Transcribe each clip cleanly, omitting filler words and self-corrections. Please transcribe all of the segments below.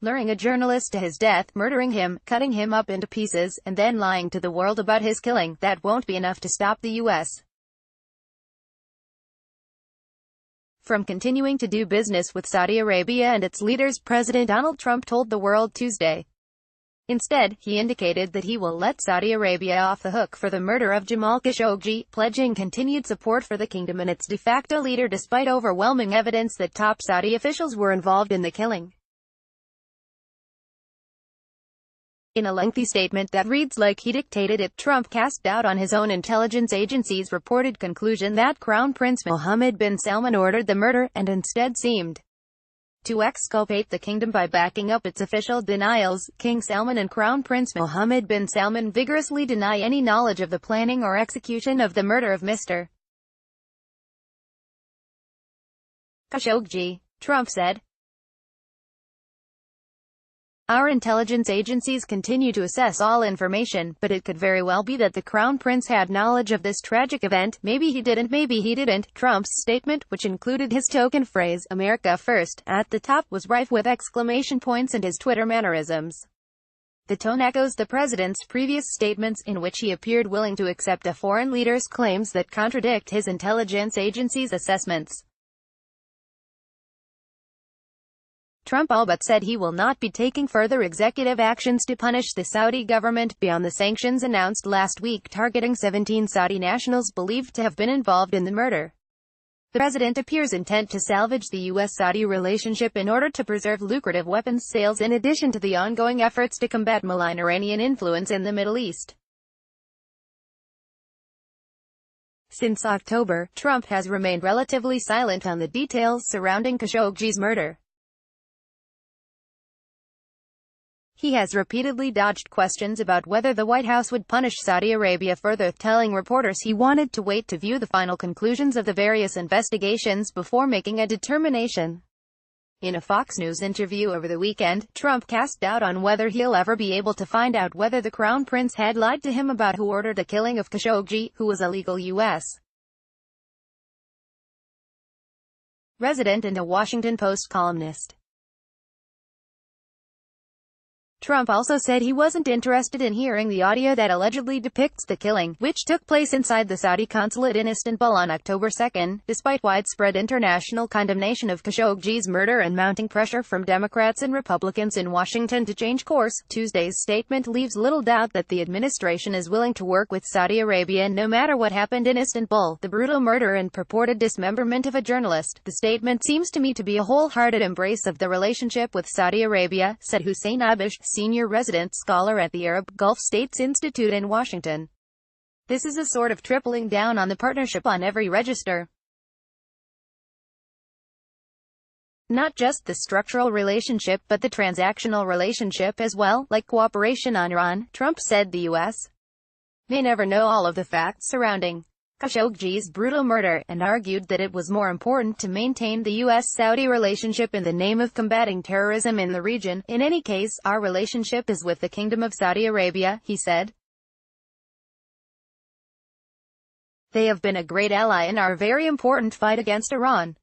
luring a journalist to his death, murdering him, cutting him up into pieces, and then lying to the world about his killing. That won't be enough to stop the U.S. from continuing to do business with Saudi Arabia and its leaders, President Donald Trump told the world Tuesday. Instead, he indicated that he will let Saudi Arabia off the hook for the murder of Jamal Khashoggi, pledging continued support for the kingdom and its de facto leader despite overwhelming evidence that top Saudi officials were involved in the killing. In a lengthy statement that reads like he dictated it, Trump cast doubt on his own intelligence agency's reported conclusion that Crown Prince Mohammed bin Salman ordered the murder, and instead seemed to exculpate the kingdom by backing up its official denials. King Salman and Crown Prince Mohammed bin Salman vigorously deny any knowledge of the planning or execution of the murder of Mr. Khashoggi, Trump said. Our intelligence agencies continue to assess all information, but it could very well be that the Crown Prince had knowledge of this tragic event. Maybe he didn't. Trump's statement, which included his token phrase, "America First," at the top, was rife with exclamation points and his Twitter mannerisms. The tone echoes the president's previous statements, in which he appeared willing to accept a foreign leader's claims that contradict his intelligence agency's assessments. Trump all but said he will not be taking further executive actions to punish the Saudi government beyond the sanctions announced last week targeting 17 Saudi nationals believed to have been involved in the murder. The president appears intent to salvage the U.S.-Saudi relationship in order to preserve lucrative weapons sales in addition to the ongoing efforts to combat malign Iranian influence in the Middle East. Since October, Trump has remained relatively silent on the details surrounding Khashoggi's murder. He has repeatedly dodged questions about whether the White House would punish Saudi Arabia further, telling reporters he wanted to wait to view the final conclusions of the various investigations before making a determination. In a Fox News interview over the weekend, Trump cast doubt on whether he'll ever be able to find out whether the Crown Prince had lied to him about who ordered the killing of Khashoggi, who was a legal U.S. resident and a Washington Post columnist. Trump also said he wasn't interested in hearing the audio that allegedly depicts the killing, which took place inside the Saudi consulate in Istanbul on October 2, despite widespread international condemnation of Khashoggi's murder and mounting pressure from Democrats and Republicans in Washington to change course. Tuesday's statement leaves little doubt that the administration is willing to work with Saudi Arabia no matter what happened in Istanbul, the brutal murder and purported dismemberment of a journalist. The statement seems to me to be a wholehearted embrace of the relationship with Saudi Arabia, said Hussein Abish, senior resident scholar at the Arab Gulf States Institute in Washington. This is a sort of tripling down on the partnership on every register. Not just the structural relationship but the transactional relationship as well, like cooperation on Iran. Trump said the U.S. may never know all of the facts surrounding Khashoggi's brutal murder, and argued that it was more important to maintain the U.S.-Saudi relationship in the name of combating terrorism in the region. In any case, our relationship is with the Kingdom of Saudi Arabia, he said. They have been a great ally in our very important fight against Iran.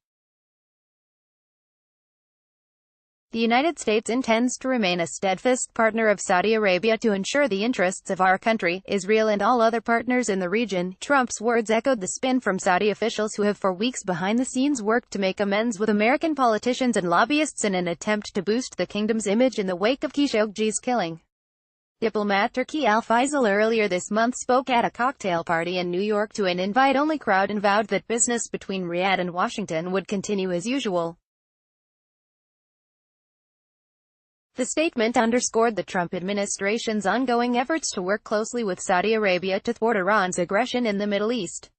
The United States intends to remain a steadfast partner of Saudi Arabia to ensure the interests of our country, Israel and all other partners in the region. Trump's words echoed the spin from Saudi officials who have for weeks behind the scenes worked to make amends with American politicians and lobbyists in an attempt to boost the kingdom's image in the wake of Khashoggi's killing. Diplomat Turki Al-Faisal earlier this month spoke at a cocktail party in New York to an invite-only crowd and vowed that business between Riyadh and Washington would continue as usual. The statement underscored the Trump administration's ongoing efforts to work closely with Saudi Arabia to thwart Iran's aggression in the Middle East.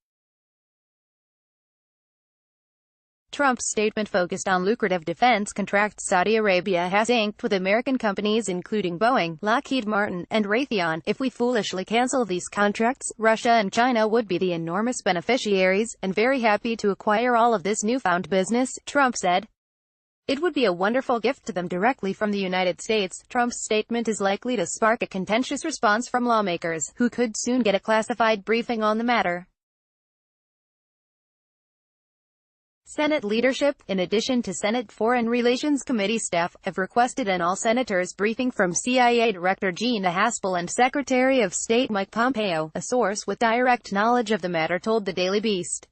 Trump's statement focused on lucrative defense contracts Saudi Arabia has inked with American companies including Boeing, Lockheed Martin, and Raytheon. If we foolishly cancel these contracts, Russia and China would be the enormous beneficiaries, and very happy to acquire all of this newfound business, Trump said. It would be a wonderful gift to them directly from the United States. Trump's statement is likely to spark a contentious response from lawmakers, who could soon get a classified briefing on the matter. Senate leadership, in addition to Senate Foreign Relations Committee staff, have requested an all-senators briefing from CIA Director Gina Haspel and Secretary of State Mike Pompeo, a source with direct knowledge of the matter told the Daily Beast.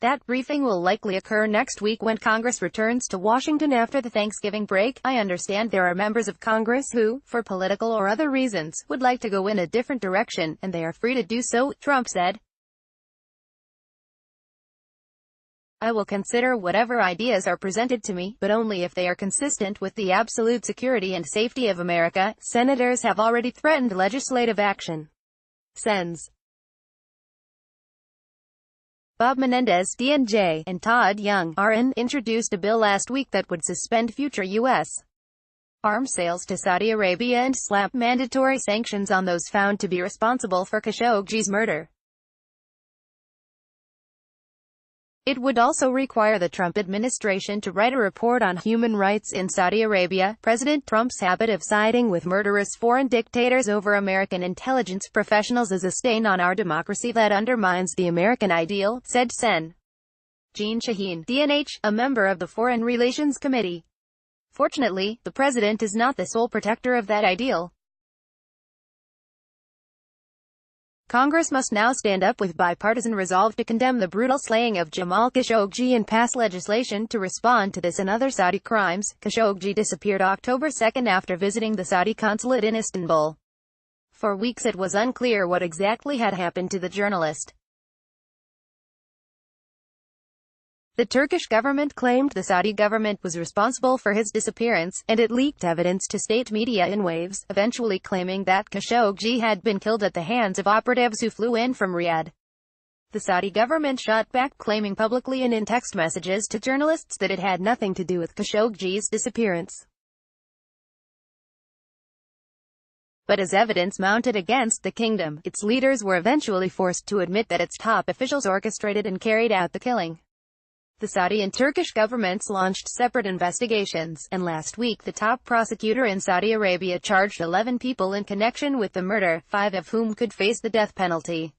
That briefing will likely occur next week when Congress returns to Washington after the Thanksgiving break. I understand there are members of Congress who, for political or other reasons, would like to go in a different direction, and they are free to do so, Trump said. I will consider whatever ideas are presented to me, but only if they are consistent with the absolute security and safety of America. Senators have already threatened legislative action. Sens. Bob Menendez, DNJ, and Todd Young, RN, introduced a bill last week that would suspend future U.S. arms sales to Saudi Arabia and slap mandatory sanctions on those found to be responsible for Khashoggi's murder. It would also require the Trump administration to write a report on human rights in Saudi Arabia. President Trump's habit of siding with murderous foreign dictators over American intelligence professionals is a stain on our democracy that undermines the American ideal, said Sen. Jean Shaheen, DNH, a member of the Foreign Relations Committee. Fortunately, the president is not the sole protector of that ideal. Congress must now stand up with bipartisan resolve to condemn the brutal slaying of Jamal Khashoggi and pass legislation to respond to this and other Saudi crimes. Khashoggi disappeared October 2 after visiting the Saudi consulate in Istanbul. For weeks it was unclear what exactly had happened to the journalist. The Turkish government claimed the Saudi government was responsible for his disappearance, and it leaked evidence to state media in waves, eventually claiming that Khashoggi had been killed at the hands of operatives who flew in from Riyadh. The Saudi government shot back, claiming publicly and in text messages to journalists that it had nothing to do with Khashoggi's disappearance. But as evidence mounted against the kingdom, its leaders were eventually forced to admit that its top officials orchestrated and carried out the killing. The Saudi and Turkish governments launched separate investigations, and last week the top prosecutor in Saudi Arabia charged 11 people in connection with the murder, 5 of whom could face the death penalty.